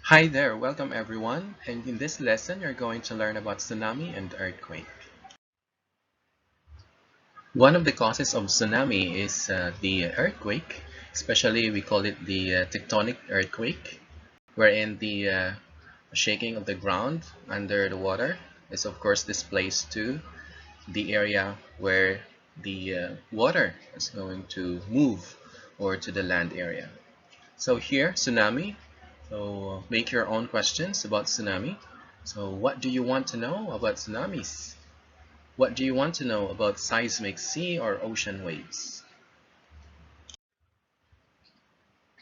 Hi there, welcome everyone, and in this lesson you're going to learn about tsunami and earthquake. One of the causes of tsunami is the earthquake, especially we call it the tectonic earthquake, wherein the shaking of the ground under the water is of course displaced to the area where the water is going to move or to the land area. So here, tsunami. So make your own questions about tsunami. So what do you want to know about tsunamis? What do you want to know about seismic sea or ocean waves?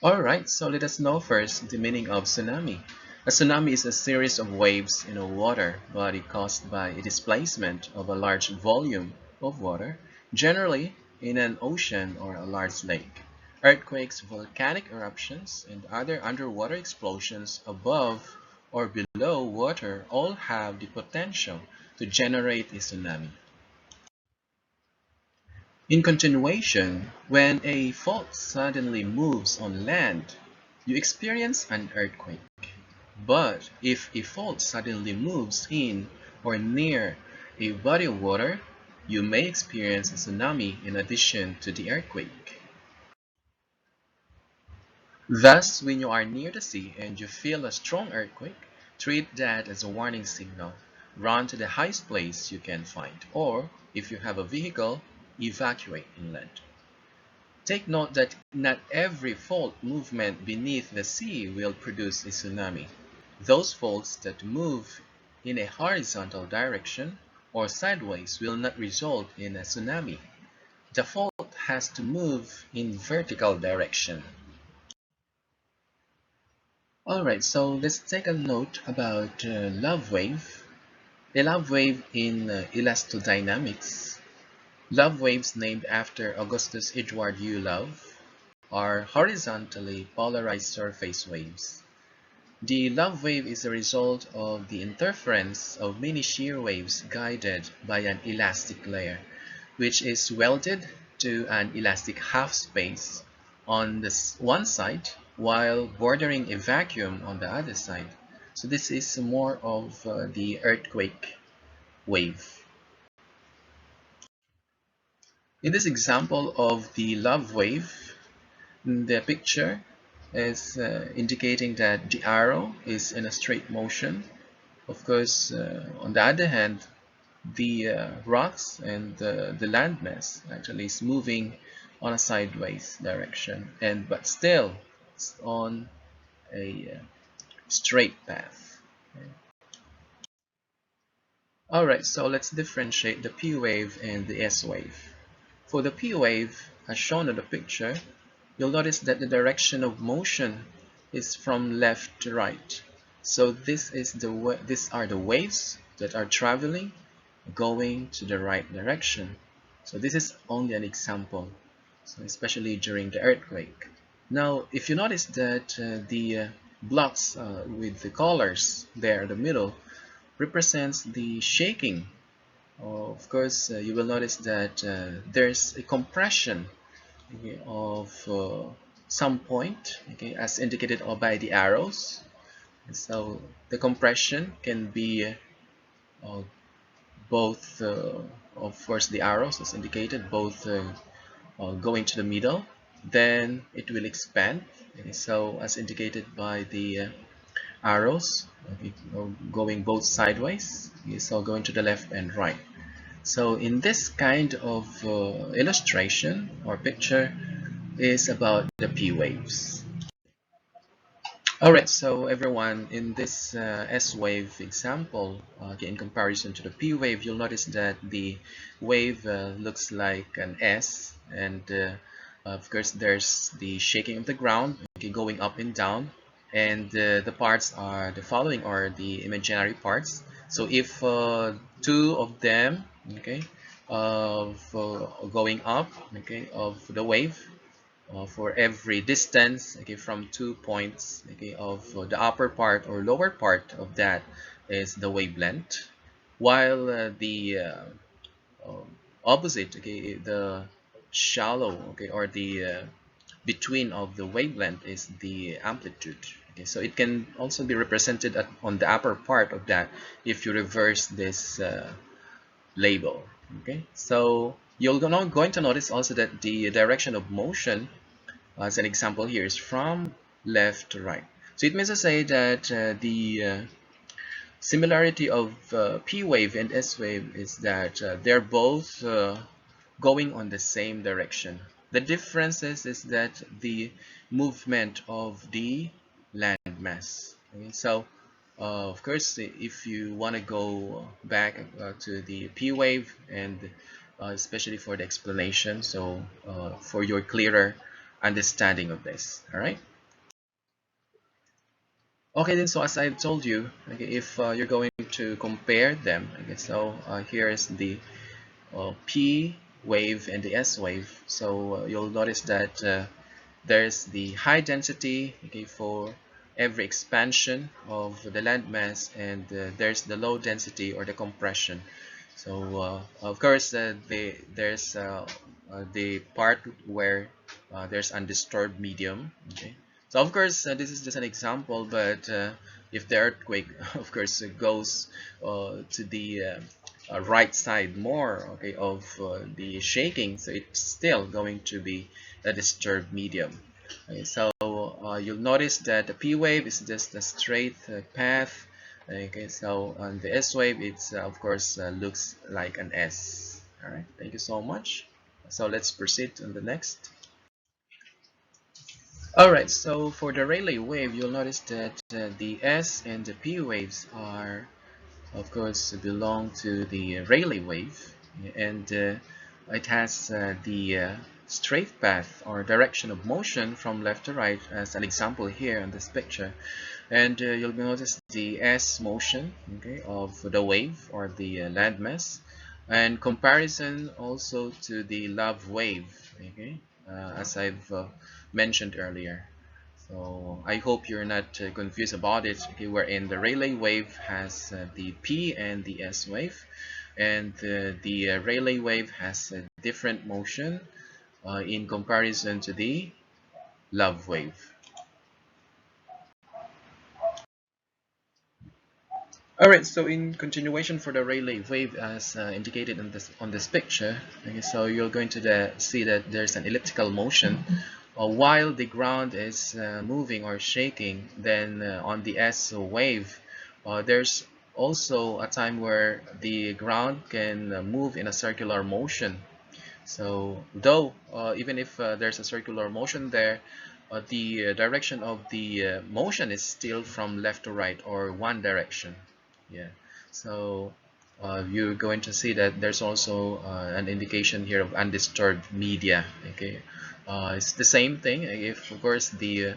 Alright, so let us know first the meaning of tsunami. A tsunami is a series of waves in a water body caused by a displacement of a large volume of water, generally in an ocean or a large lake. Earthquakes, volcanic eruptions, and other underwater explosions above or below water all have the potential to generate a tsunami. In continuation, when a fault suddenly moves on land, you experience an earthquake. But if a fault suddenly moves in or near a body of water, you may experience a tsunami in addition to the earthquake. Thus, when you are near the sea and you feel a strong earthquake, treat that as a warning signal. Run to the highest place you can find, or if you have a vehicle, evacuate inland. Take note that not every fault movement beneath the sea will produce a tsunami. Those faults that move in a horizontal direction or sideways will not result in a tsunami. The fault has to move in vertical direction. Alright, so let's take a note about love wave. A love wave in elastodynamics. Love waves named after Augustus Edward U. Love are horizontally polarized surface waves. The love wave is a result of the interference of many shear waves guided by an elastic layer, which is welded to an elastic half space on one side while bordering a vacuum on the other side. So this is more of the earthquake wave. In this example of the love wave, the picture is indicating that the arrow is in a straight motion. Of course, on the other hand, the rocks and the landmass actually is moving on a sideways direction, and but still it's on a straight path. Okay. All right, so let's differentiate the P wave and the S wave. For the P wave, as shown on the picture, you'll notice that the direction of motion is from left to right. So these are the waves that are traveling going to the right direction. So this is only an example, so especially during the earthquake. Now, if you notice that the blocks with the colors there in the middle represents the shaking, of course, you will notice that there's a compression, okay, of some point, okay, as indicated by the arrows. So the compression can be uh, both, of course, the arrows as indicated, both going to the middle, then it will expand. Okay, so as indicated by the arrows, okay, going both sideways, okay, so going to the left and right. So in this kind of illustration or picture is about the P waves. Alright, so everyone, in this S wave example, in comparison to the P wave, you'll notice that the wave looks like an S, and of course there's the shaking of the ground, okay, going up and down, and the parts are the following, are the imaginary parts. So if two of them, okay, of going up, okay, of the wave, for every distance, okay, from 2 points, okay, of the upper part or lower part of that is the wavelength, while the opposite, okay, the shallow, okay, or the between of the wavelength is the amplitude. Okay, so it can also be represented on the upper part of that if you reverse this label. Okay, so you're going to notice also that the direction of motion, as an example here, is from left to right. So it means to say that the similarity of P wave and S wave is that they're both going on the same direction. The difference is that the movement of the landmass. Okay, so of course, if you want to go back to the P wave, and especially for the explanation, so for your clearer understanding of this, all right? Okay, then, so as I've told you, okay, if you're going to compare them, okay, so here is the P wave and the S wave. So you'll notice that there's the high density, okay, for every expansion of the landmass, and there's the low density or the compression. So of course there's the part where there's undisturbed medium. Okay, so of course this is just an example, but if the earthquake of course goes to the right side more, okay, of the shaking, so it's still going to be a disturbed medium. Okay, so you'll notice that the P wave is just a straight path. Okay, so on the S wave, it's of course looks like an S. All right, thank you so much. So let's proceed on the next. All right, so for the Rayleigh wave, you'll notice that the S and the P waves are, of course, belong to the Rayleigh wave, and it has the straight path or direction of motion from left to right, as an example here in this picture. And you'll notice the S motion, okay, of the wave or the landmass, and comparison also to the love wave, okay, as I've mentioned earlier. So I hope you're not confused about it, okay, wherein the Rayleigh wave has the P and the S wave, and the Rayleigh wave has a different motion in comparison to the love wave. Alright, so in continuation for the Rayleigh wave, as indicated in on this picture, okay, so you're going to see that there's an elliptical motion while the ground is moving or shaking. Then on the S wave, there's also a time where the ground can move in a circular motion. So though even if there's a circular motion there, the direction of the motion is still from left to right or one direction. Yeah, so you're going to see that there's also an indication here of undisturbed media. Okay, it's the same thing. If of course the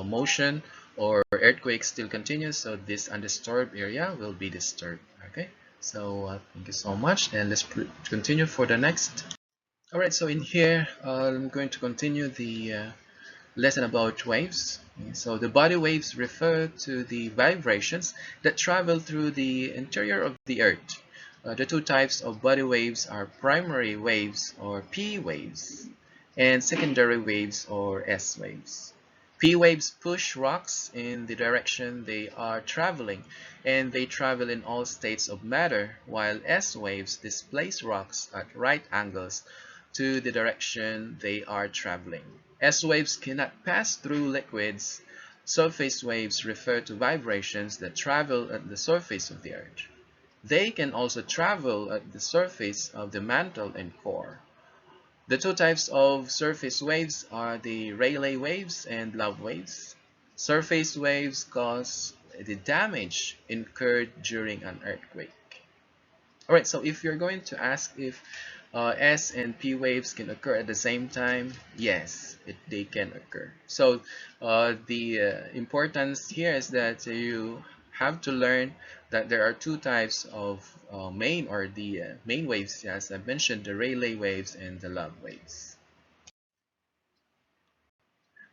motion or earthquake still continues, so this undisturbed area will be disturbed. Okay, so thank you so much, and let's continue for the next. Alright, so in here I'm going to continue the lesson about waves. So the body waves refer to the vibrations that travel through the interior of the earth. The two types of body waves are primary waves or P waves and secondary waves or S waves. P waves push rocks in the direction they are traveling, and they travel in all states of matter, while S waves displace rocks at right angles to the direction they are traveling. S waves cannot pass through liquids. Surface waves refer to vibrations that travel at the surface of the earth. They can also travel at the surface of the mantle and core. The two types of surface waves are the Rayleigh waves and love waves. Surface waves cause the damage incurred during an earthquake. Alright, so if you're going to ask if S and P waves can occur at the same time, yes, they can occur. So the importance here is that you have to learn that there are two types of main or the main waves, as I mentioned, the Rayleigh waves and the love waves.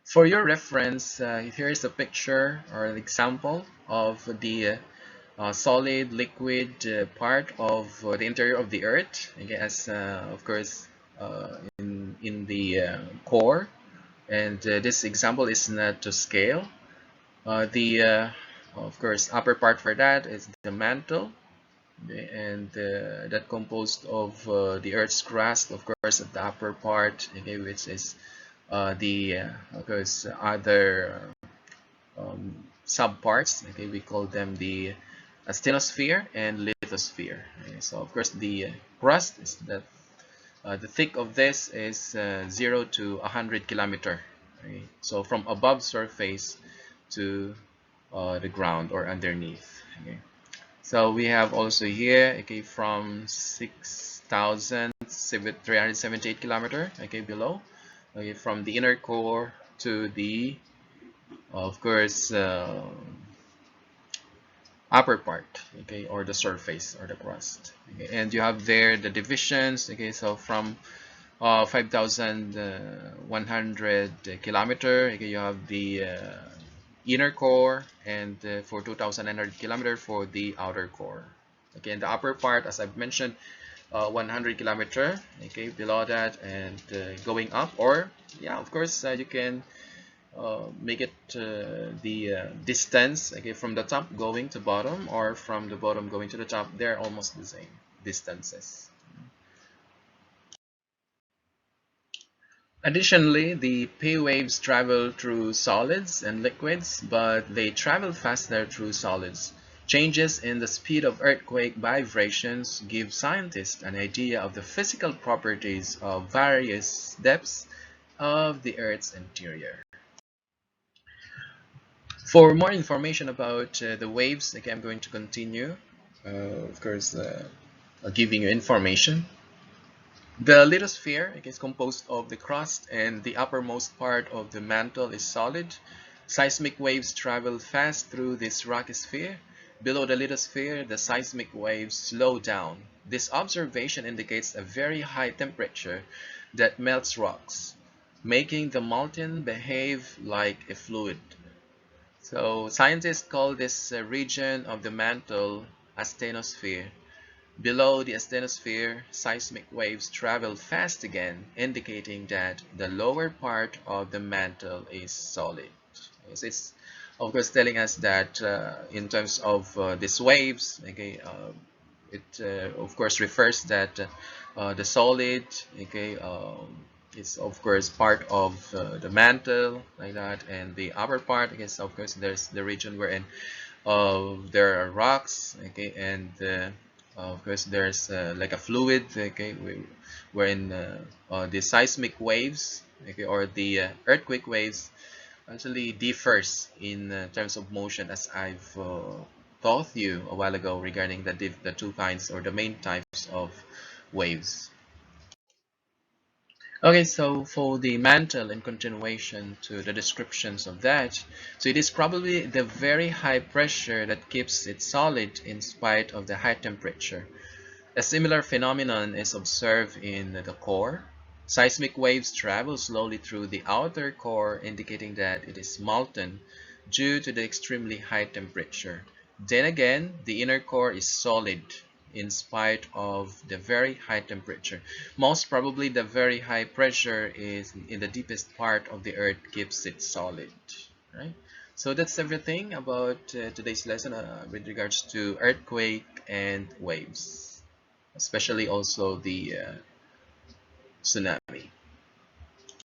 For your reference, here's a picture or an example of the solid liquid part of the interior of the earth, okay, as of course in the core. And this example is not to scale. The of course upper part for that is the mantle, okay, and that composed of the Earth's crust, of course, at the upper part, okay, which is the of course other subparts. Okay, we call them the asthenosphere and lithosphere. Okay, so of course the crust is the thick of this is 0 to 100 kilometer. Okay? So from above surface to the ground or underneath. Okay? So we have also here, okay, from 6,378 kilometer, okay, below, okay, from the inner core to the, of course, upper part, okay, or the surface or the crust. Okay? And you have there the divisions, okay, so from 5,100 kilometer, okay, you have the inner core, and for 2,900 kilometer for the outer core. Okay, and the upper part, as I've mentioned, 100 kilometer, okay, below that, and going up, or yeah, of course, you can make it the distance, okay, from the top going to bottom, or from the bottom going to the top. They're almost the same distances. Additionally, the P waves travel through solids and liquids, but they travel faster through solids. Changes in the speed of earthquake vibrations give scientists an idea of the physical properties of various depths of the Earth's interior. For more information about the waves, okay, I'm going to continue, of course, giving you information. The lithosphere is composed of the crust, and the uppermost part of the mantle is solid. Seismic waves travel fast through this rocky sphere. Below the lithosphere, the seismic waves slow down. This observation indicates a very high temperature that melts rocks, making the molten behave like a fluid. So scientists call this region of the mantle asthenosphere. Below the asthenosphere, seismic waves travel fast again, indicating that the lower part of the mantle is solid. Yes, it's of course telling us that in terms of these waves, okay, it of course refers that the solid, okay, is of course part of the mantle like that, and the upper part, I guess, of course, there's the region wherein there are rocks, okay, and of course there's like a fluid, okay, wherein the seismic waves, okay, or the earthquake waves actually differs in terms of motion, as I've taught you a while ago regarding the two kinds or the main types of waves. Okay, so for the mantle, in continuation to the descriptions of that, so it is probably the very high pressure that keeps it solid in spite of the high temperature. A similar phenomenon is observed in the core. Seismic waves travel slowly through the outer core, indicating that it is molten due to the extremely high temperature. Then again, the inner core is solid in spite of the very high temperature. Most probably, the very high pressure is in the deepest part of the earth keeps it solid, right? So that's everything about today's lesson with regards to earthquake and waves, especially also the tsunami.